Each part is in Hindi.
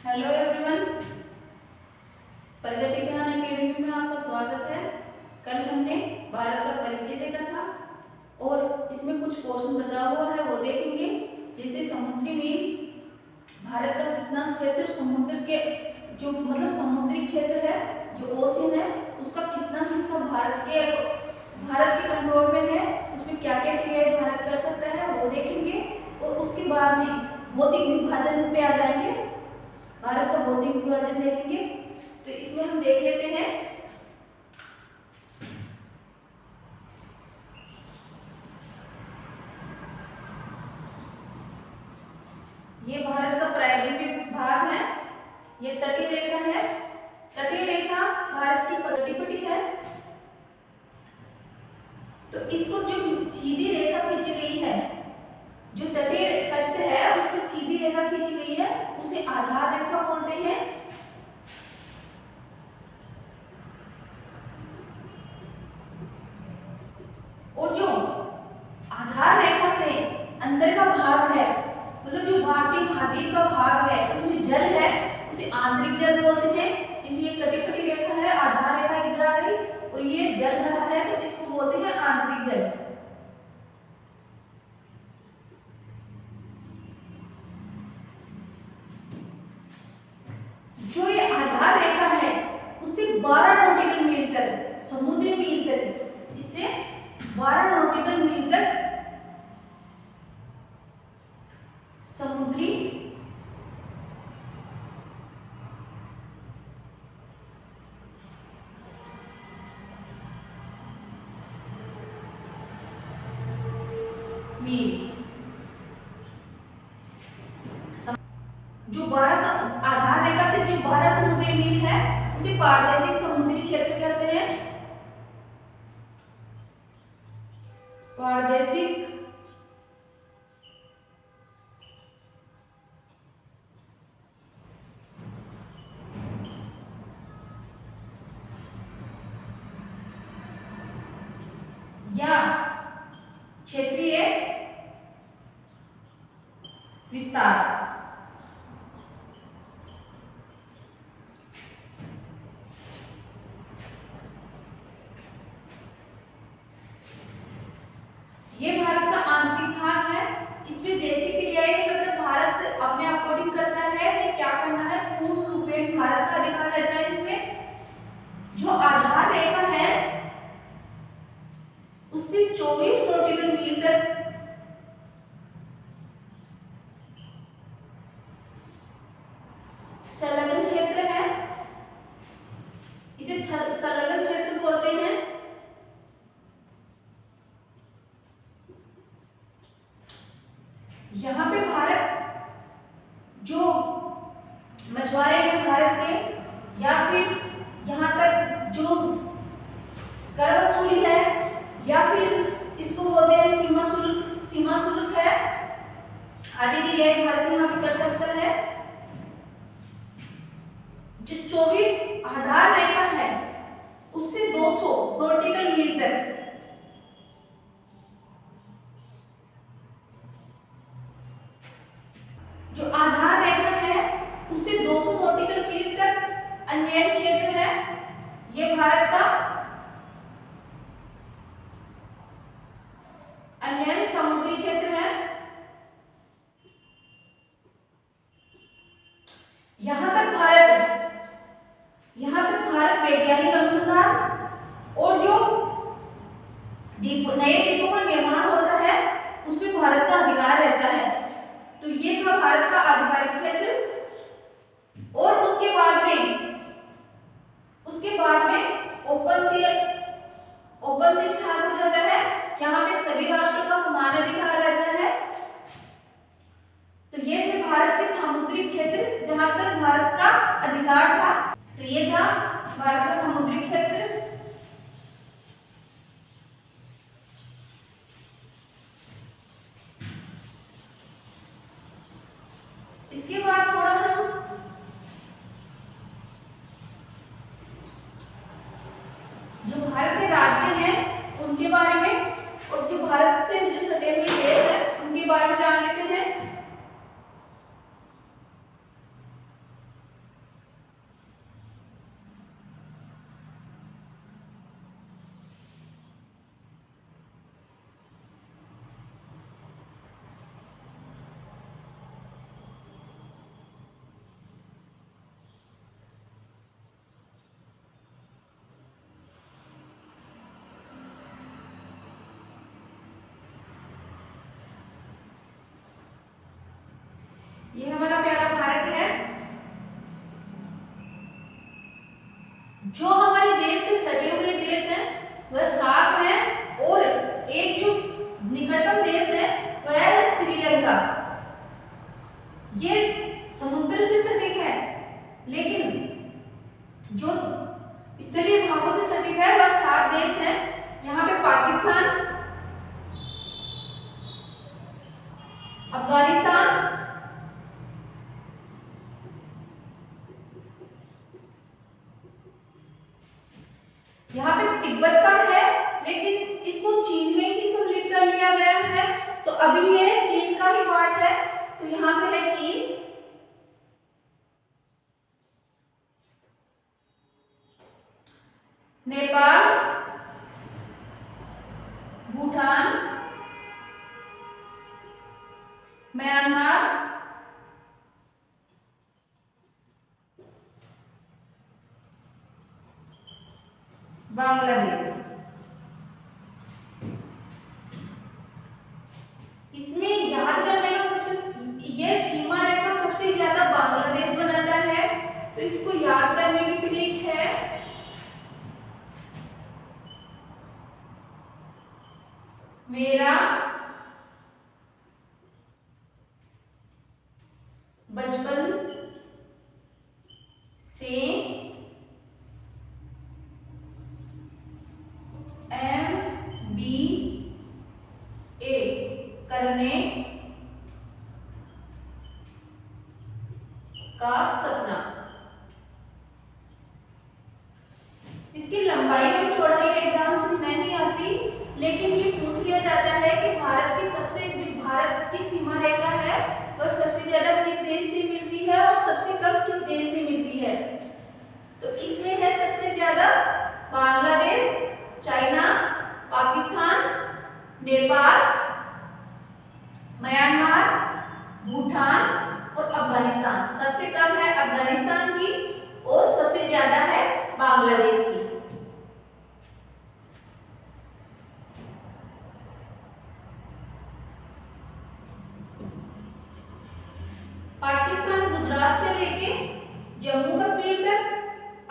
हेलो एवरीवन, प्रगति ज्ञान अकेडमी में आपका स्वागत है। कल हमने भारत का परिचय देखा था और इसमें कुछ पोर्शन बचा हुआ है वो देखेंगे। जैसे समुद्री मील, भारत का कितना क्षेत्र समुद्र के जो समुद्री क्षेत्र है, जो ओशन है, उसका कितना हिस्सा भारत के कंट्रोल में है, उसमें क्या क्या क्रियाएं भारत कर सकता है वो देखेंगे। और उसके बाद में भौतिक विभाजन पे आ जाएंगे, भारत का भौतिक विभाजन देखेंगे। तो इसमें हम देख लेते हैं ये भारत का प्रायद्वीपीय भाग है, ये तटीय रेखा है। तटीय रेखा भारत की पट्टी है। तो इसको जो सीधी रेखा खींची गई है, जो तटीय तट है उसमें सीधी रेखा खींची गई है, उसे आधार रेखा बोलते हैं। और जो आधार रेखा से अंदर का भाग है, जो भारतीय महाद्वीप का भाग है, उसमें जल है, उसे आंतरिक जल बोलते हैं। जैसे ये कटी रेखा है, आधार रेखा इधर आ गई और ये जल रहा है, तो इसको बोलते हैं आंतरिक जल। जो ये आधार रेखा है उससे 12 नॉटिकल मील तक, समुद्री मील तक, इससे 12 नॉटिकल मील तक समुद्री मील, जो 12 आधार रेखा से जो 12 समुद्री मील है उसे पारदर्शिक समुद्री क्षेत्र कहते हैं। पारदर्शिक या क्षेत्रीय विस्तार। ये भारत का आंतरिक भाग है। इसमें जैसी क्रियाएं भारत अपने अकॉर्डिंग करता है कि क्या करना है, पूर्ण रूपेण भारत का अधिकार रहता है। इसमें जो आधार रेखा है उससे 24 नॉटिकल मील तक संलग्न क्षेत्र है, इसे संलग्न क्षेत्र बोलते हैं। यहाँ पे भारत जो मछुआरे हैं भारत के, या फिर यहाँ तक जो कर वसूली है, या फिर इसको बोलते हैं सीमा शुल्क है, आदि क्रियाएं भारत यहाँ पे कर सकता है। जो 24 आधार रेखा है उससे 200 नॉटिकल मील तक जो आधार रेखा है उससे 200 नॉटिकल मील तक अन्य क्षेत्र है। ये भारत का अन्य समुद्री क्षेत्र है। यहाँ तक भारत वैज्ञानिक अनुसंधान और जो नए द्वीपों का निर्माण होता है उसमें भारत का अधिकार रहता है। तो ये था भारत का आधिकारिक क्षेत्र। और उसके बाद में ओपन सी स्थान हो जाता है। यहाँ पे सभी राष्ट्रों का समान अधिकार रहता है। तो ये थे भारत के समुद्री क्षेत्र जहां तक भारत का अधिकार था। तो ये था भारत का समुद्री क्षेत्र। इसके बाद थोड़ा हम जो भारत के राज्य हैं उनके बारे में, और जो भारत से जो सटे हुए देश हैं उनके बारे में जान लेते हैं। ये हमारा प्यारा भारत है। जो हमारे देश से सटे हुए देश हैं वह 7 है, और एक जो निकटतम देश है वह है श्रीलंका। ये समुद्र से सटीक है, लेकिन जो स्थलीय भागों से सटीक है वह 7 देश हैं। यहाँ पे पाकिस्तान, अफगानिस्तान, यहाँ पे तिब्बत का है, लेकिन इसको चीन में ही सम्मिलित कर लिया गया है, तो अभी ये चीन का ही पार्ट है, तो यहाँ पे है चीन। नेपाल, भूटान, म्यांमार, बांग्लादेश। इसमें याद करने का ये सीमा रेखा सबसे ज्यादा बांग्लादेश बनाता है, तो इसको याद करने की ट्रिक है मेरा बचपन से MBA करने का सपना। इसकी लंबाई और चौड़ाई एग्जाम्स में नहीं आती, लेकिन ये पूछ लिया जाता है कि भारत की सीमा रेखा है वह सबसे ज्यादा किस देश से मिलती है और सबसे कम किस देश से मिलती है। तो इसमें है सबसे ज्यादा बांग्लादेश, चाइना, पाकिस्तान, नेपाल, म्यांमार, भूटान और अफगानिस्तान। सबसे कम है अफगानिस्तान की और सबसे ज्यादा है बांग्लादेश की। पाकिस्तान गुजरात से लेके जम्मू कश्मीर तक,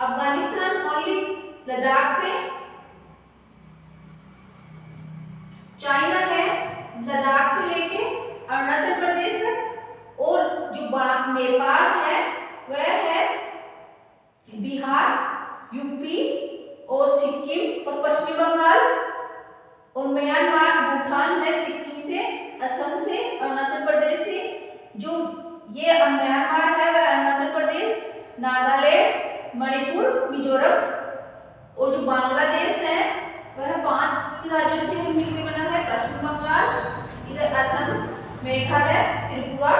अफगानिस्तान ओनली लद्दाख से, चाइना है लद्दाख से लेके अरुणाचल प्रदेश तक, और जो नेपाल है वह है बिहार, यूपी और सिक्किम और पश्चिमी बंगाल, और म्यांमार भूटान है सिक्किम से, असम से, अरुणाचल प्रदेश से। जो ये म्यांमार है वह अरुणाचल प्रदेश, नागालैंड, मणिपुर, मिजोरम, और जो बांग्लादेश है वह 5 राज्यों से मिलकर बना है, पश्चिम बंगाल, इधर असम, मेघालय, त्रिपुरा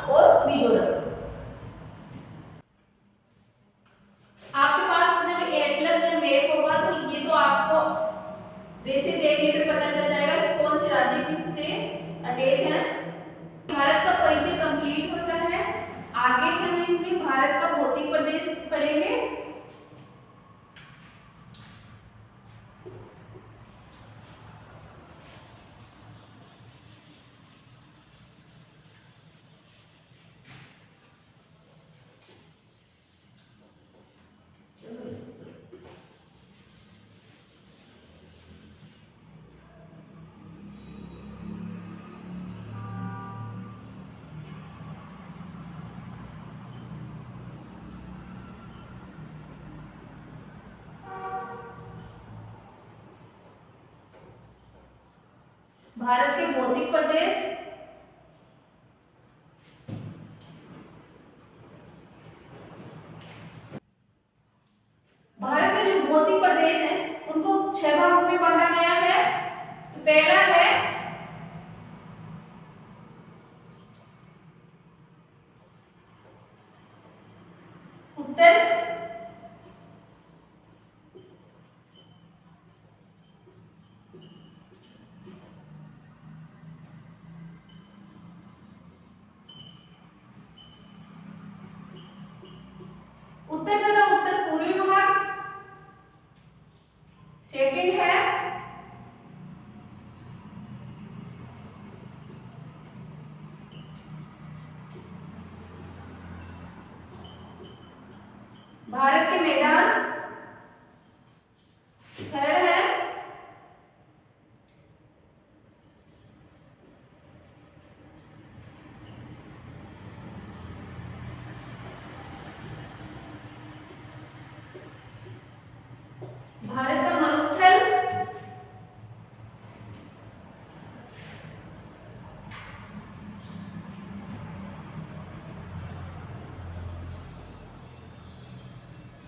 और मिजोरम। आपके पास जब एटलस में मैप होगा तो ये तो आपको वैसे देखने पे पता चल जाएगा कि कौन से राज्य किससे अटैच है। भारत का परिचय कंप्लीट होता है। आगे हम इसमें भारत का भौतिक प्रदेश पढ़ेंगे। भारत के भौतिक प्रदेश, भारत के जो भौतिक प्रदेश हैं उनको 6 भागों में बांटा गया है। तो पहला है उत्तर, उत्तर तथा उत्तर पूर्वी भाग। सेकंड है भारत के मैदान। थर्ड है भारत का मरुस्थल।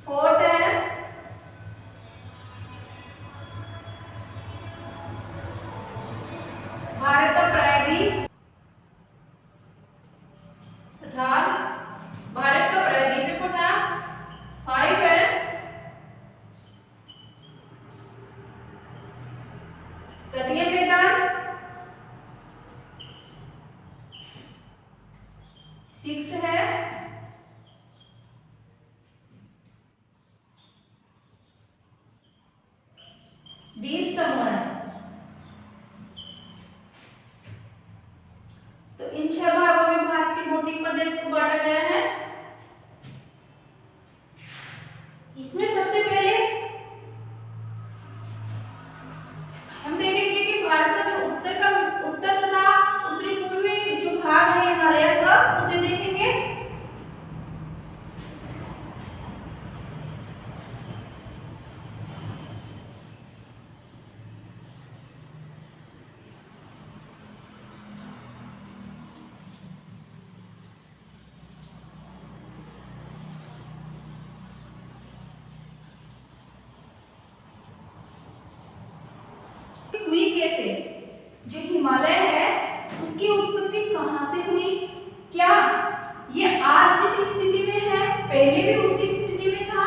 फोर्थ है भारत का प्रायद्वीप। पठार, भारत का प्रायद्वीप पठार। 5 है तटीय मैदान। 6 है द्वीप समूह। तो इन 6 भागों में भारत के भौतिक प्रदेश को बांटा गया है। इसमें सबसे पहले हम देखेंगे कि भारत का जो उत्तर तथा उत्तरी पूर्वी जो भाग है हिमालय का, उसे देखेंगे। हुई कैसे, जो हिमालय है उसकी उत्पत्ति कहां से हुई, क्या ये आज जिस स्थिति में है पहले भी उसी स्थिति में था,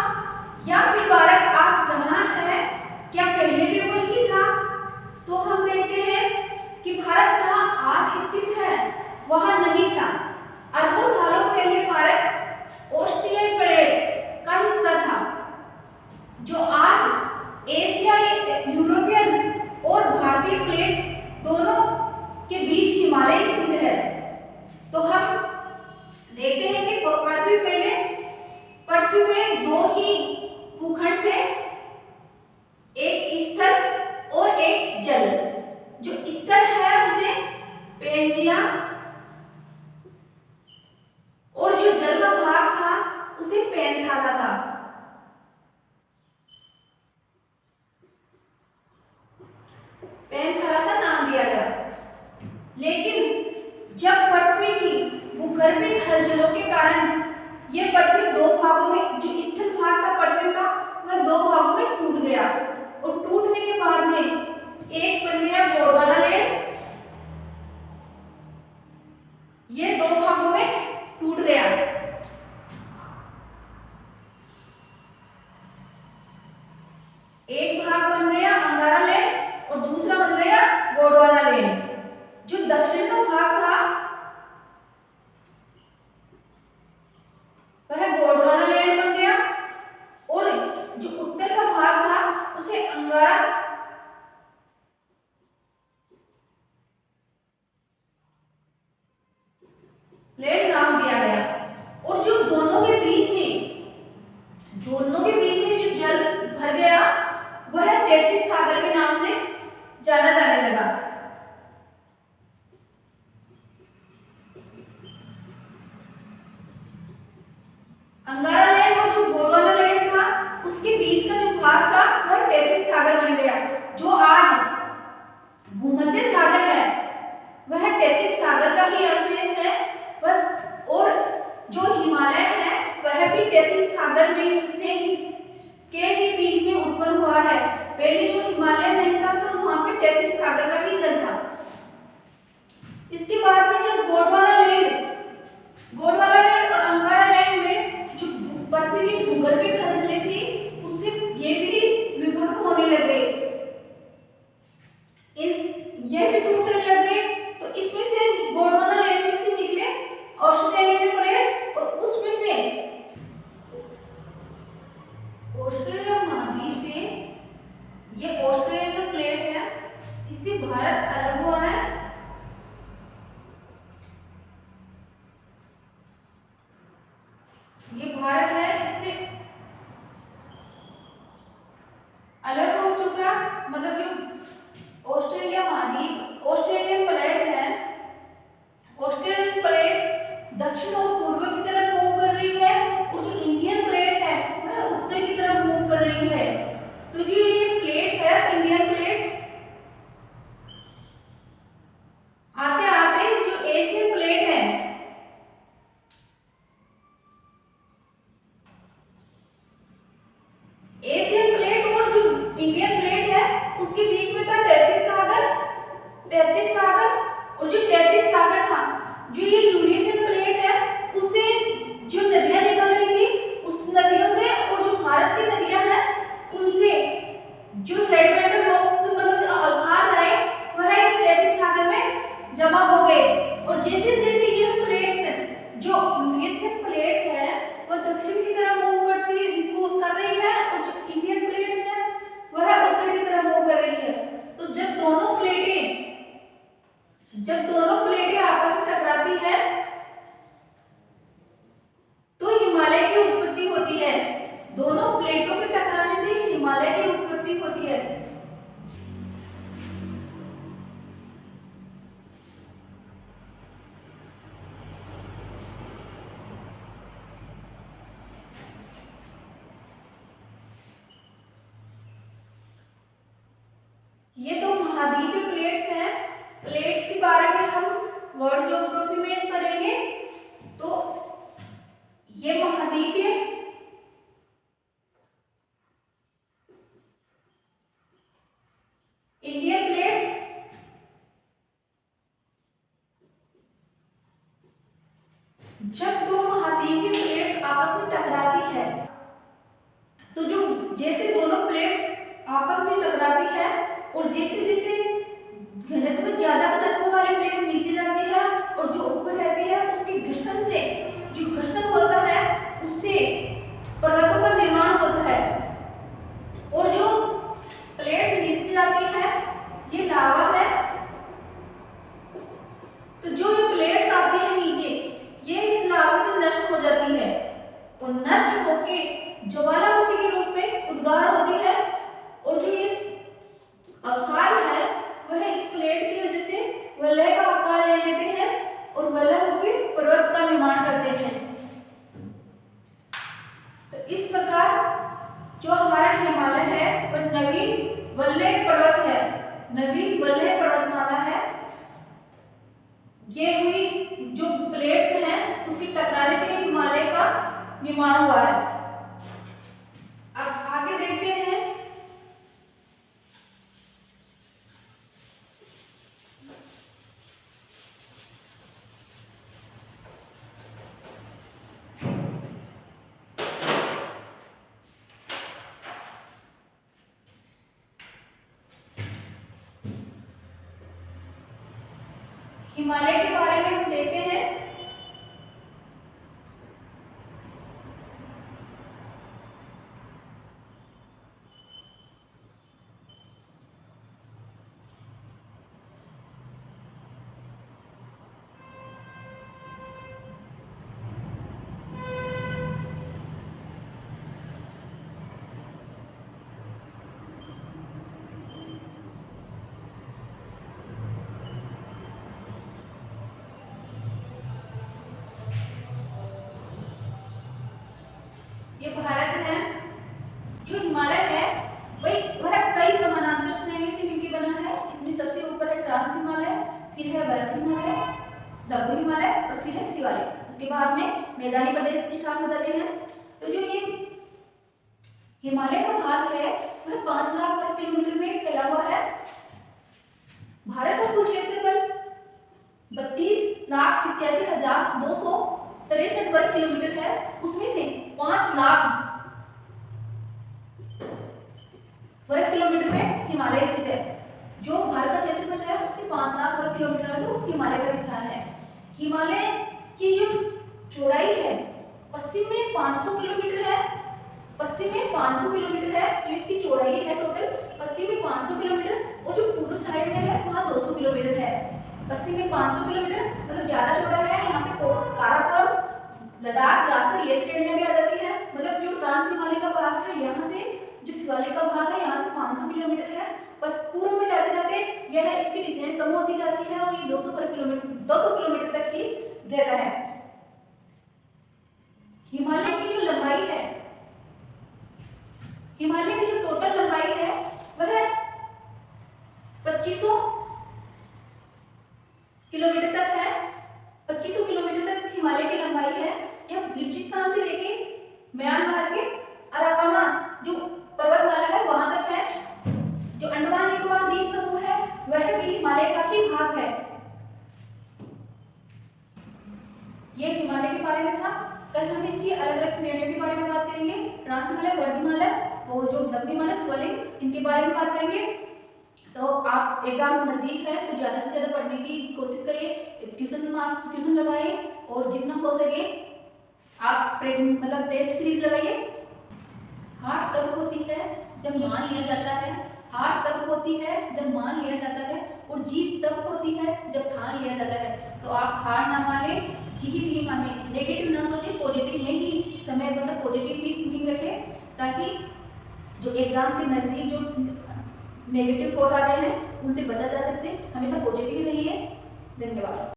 या फिर भारत आज जहां है क्या पहले भी वही था। तो हम देखते हैं कि भारत जहां आज स्थित है वहां नहीं था। अरबों सालों पहले भारत ऑस्ट्रियन प्लेट्स का हिस्सा था, जो आज एशिया, यूरोपियन और भारतीय प्लेट दोनों के बीच हिमालय स्थित है। तो हम देखते हैं कि पृथ्वी पे 2 ही भूखंड थे, एक स्थल और एक जल। जो स्थल है उसे पेंजिया, और जो जल का भाग था उसे पैंथालासा। पैंथालासा नाम दिया गया। लेकिन जब पृथ्वी की भूगर्भिक हलचलों के कारण यह पृथ्वी 2 भागों में, जो स्थल भाग था पृथ्वी का, वह 2 भागों में टूट गया, और टूटने के बाद में एक बन गया गोंडवाना लैंड। ये 2 भागों में टूट गया। एक भाग बन गया अंगारा लैंड और दूसरा बन गया गोंडवाना लैंड। जो दक्षिण का भाग था वह गोंडवाना लैंड बन गया, और जो उत्तर का भाग था उसे अंगारा लैंड नाम दिया गया। और जो दोनों के बीच में जो जल भर गया वह 33 सागर के नाम से जाना जाने लगा। अंगारा लैंड और जो गोंडवाना लैंड था उसके बीच का जो भाग था वह 33 सागर बन गया। जो आज भूमध्य सागर है वह 33 सागर का ही अवशेष है, और जो हिमालय है वह भी 33 सागर में से ही बीच में उत्पन्न हुआ है। पहले जो हिमालय नहीं था तो वहां पे 33 सागर का ही जल था। इसके बाद में जो गोंडवाना लैंड और अंगारा लैंड में जो पृथ्वी की भूगर्भिक हलचलें थी उससे ये भी विभक्त होने लगे, ये भी टूटने लगे। तो इसमें से गोंडवाना लैंड में से निकले ऑस्ट्रेलियन प्लेट, और उसमें से ऑस्ट्रेलिया महाद्वीप से ये ऑस्ट्रेलियन प्लेट है, इससे भारत अलग हुआ है। ये भारत है, इससे होती है। दोनों प्लेटों के टकराने से हिमालय की उत्पत्ति होती है। ये तो महाद्वीपीय प्लेट्स हैं। प्लेट के बारे में हम वर्ल्ड ज्योग्राफी में पढ़ेंगे। तो ये महाद्वीपीय इंडियन प्लेट्स जब दो महाद्वीपीय प्लेट्स आपस में टकराती है तो जो जैसे दोनों प्लेट्स आपस में टकराती है और जैसे जैसे घनत्व ज्यादा घनत्व वाली प्लेट नीचे जाती है और जो ऊपर रहती है उसके घर्षण से जो घर्षण होता है उससे पर्वतों का निर्माण होता है। और जो प्लेट नीचे जाती है ये लावा है। तो जो ये प्लेट्स आती है नीचे ये इस लावा से नष्ट हो जाती है और नष्ट होके ज्वालामुखी के रूप में उद्गार होती है। और जो ये अवसाद है वह इस प्लेट की वजह से वलय का आकार ले लेते हैं और वलय रूपी पर्वत का निर्माण करते हैं। तो इस प्रकार जो हमारा हिमालय है वह नवीन वलय पर्वत है, नवीन वलय पर्वतमाला है। ये हुई जो प्लेट्स हैं उसकी टकराने से हिमालय का निर्माण हुआ है। अब आगे देखते हैं हिमालय के बारे में। हम देखते हैं ये भारत है। जो हिमालय है वह कई समानांतर श्रेणियों से मिलकर बना है। इसमें सबसे ऊपर है ट्रांस हिमालय, फिर है वरद हिमालय, लघु हिमालय और फिर है शिवालय। उसके बाद में मैदानी प्रदेश स्टार्ट हो जाते हैं। तो जो ये हिमालय का भाग है वह 5 लाख वर्ग किलोमीटर में फैला हुआ है। भारत का कुल क्षेत्रफल 32,87,263 वर्ग किलोमीटर है। उसमें से 5 लाख वर्ग किलोमीटर में हिमालय स्थित है। जो भारत का क्षेत्रफल है उससे 5 लाख वर्ग किलोमीटर में तो हिमालय का विस्तार है। हिमालय की जो चौड़ाई है पश्चिम में 500 किलोमीटर है, पश्चिम में 500 किलोमीटर है। तो इसकी चौड़ाई है टोटल पश्चिम में 500 किलोमीटर और जो पूर्व साइड में है वहाँ 200 किलोमीटर है। पश्चिम में 500 किलोमीटर मतलब ज्यादा चौड़ा है। यहाँ पे काराकोरम, लद्दाख, जासर ये श्रेणियां भी आ जाती है। मतलब जो ट्रांस हिमालय का भाग है यहाँ से जो शिवालय का भाग है यहाँ से 500 किलोमीटर है। बस पूर्व में जाते जाते यह इसकी डिस्टेंस कम होती जाती है और ये 200 किलोमीटर तक ही देता है। हिमालय की जो लंबाई है, हिमालय की जो टोटल लंबाई है वह 2500 किलोमीटर तक है। 2500 किलोमीटर तक हिमालय की लंबाई है। यह बलूचिस्तान से लेके म्यांमार के अराकामा जो पर्वतमाला है वहां तक है। जो अंडमान निकोबार द्वीप समूह है वह भी हिमालय का ही भाग है। यह हिमालय के बारे में था। कल हम इसकी अलग अलग श्रेणियों के बारे में बात करेंगे। ट्रांस हिमालय, वर्ध हिमालय और जो लघु हिमालय, शिवालिक, इनके बारे में बात करेंगे। तो आप एग्जाम से नजदीक है तो ज़्यादा से ज़्यादा पढ़ने की कोशिश करिए, ट्यूशन लगाइए और जितना हो सके आप मतलब टेस्ट सीरीज लगाइए। हार तब होती है जब मान लिया जाता है, हार तब होती है जब मान लिया जाता है और जीत तब होती है जब ठान लिया जाता है। तो आप हार ना मान माने, जी ही धी माने, नेगेटिव ना सोचे, पॉजिटिव में ही समय मतलब पॉजिटिव ही थिंकिंग रखें, ताकि जो एग्जाम्स के नज़दीक जो नेगेटिव थॉट आ रहे हैं उनसे बचा जा सकते। हमेशा पॉजिटिव रहिए। धन्यवाद।